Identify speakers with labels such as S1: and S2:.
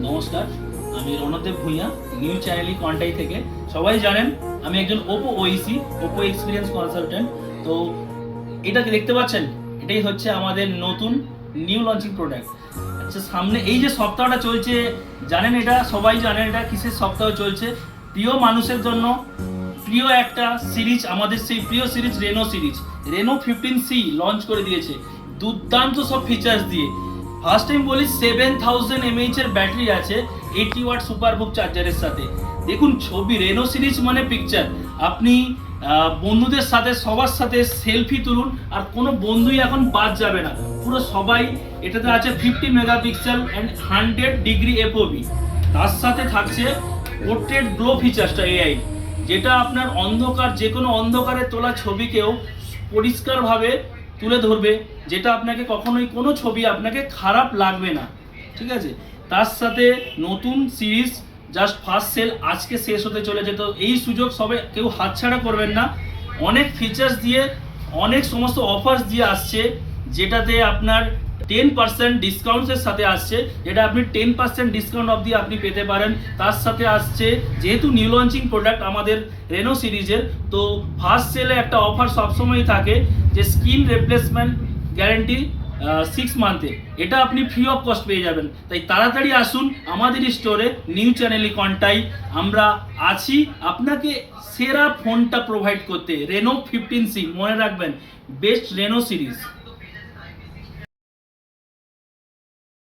S1: নমস্কার, আমি রণদেব ভূঁইয়া, নিউ চ্যানেলি কন্টাই থেকে। সবাই জানেন আমি একজন ওপো ওইসি, ওপো এক্সপিরিয়েন্স কনসালটেন্ট। তো এটাকে দেখতে পাচ্ছেন, এটাই হচ্ছে আমাদের নতুন নিউ লঞ্চিং প্রোডাক্ট। আচ্ছা, সামনে এই যে সপ্তাহটা চলছে, জানেন এটা সবাই জানেন এটা কিসের সপ্তাহ চলছে। প্রিয় মানুষের জন্য প্রিয় একটা সিরিজ, আমাদের সেই প্রিয় series Reno series, Reno 15C launch করে দিয়েছে দুর্দান্ত সব ফিচার্স দিয়ে। ফার্স্ট টাইম বলি 7000 mAh এর ব্যাটারি আছে 80 ওয়াট সুপারবুক চার্জারের সাথে। দেখুন ছবি, রেনো সিরিজ মানে পিকচার। আপনি বন্ধুদের সাথে সবার সাথে সেলফি তুলুন, আর কোনো বন্ধুই এখন বাদ যাবে না, পুরো সবাই। এটাতে আছে 50 মেগাপিক্সেল অ্যান্ড 100 ডিগ্রি এপওভি। তার সাথে থাকছে পোর্ট্রেট গ্লো ফিচার্সটা, এআই, যেটা আপনার অন্ধকার, যে কোনো অন্ধকারে তোলা ছবিকেও পরিষ্কারভাবে তুলে ধরবে, যেটা আপনাকে কখনোই কোনো ছবি আপনাকে খারাপ লাগবে না। ঠিক আছে, তার সাথে নতুন সিরিজ জাস্ট ফার্স্ট সেল আজকে শেষ হতে চলেছে। তো এই সুযোগ সবে কেউ হাতছাড়া করবেন না। অনেক ফিচার্স দিয়ে, অনেক সমস্ত অফার্স দিয়ে আসছে, যেটাতে আপনার 10% ডিসকাউন্টের সাথে আসছে, যেটা আপনি 10% ডিসকাউন্ট অবধি আপনি পেতে পারেন। তার সাথে আসছে, যেহেতু নিউ লঞ্চিং প্রোডাক্ট আমাদের রেনো সিরিজের, তো ফার্স্ট সেলে একটা অফার সবসময়ই থাকে যে স্ক্রিন রিপ্লেসমেন্ট গ্যারেন্টি 6 মান্থে, এটা আপনি ফ্রি অফ কস্ট পেয়ে যাবেন। তাই তাড়াতাড়ি আসুন আমাদের স্টোরে, নিউ চ্যানেলি কন্টাই। আমরা আছি আপনাকে সেরা ফোনটা প্রোভাইড করতে। রেনো 15C, মনে রাখবেন, বেস্ট রেনো সিরিজ।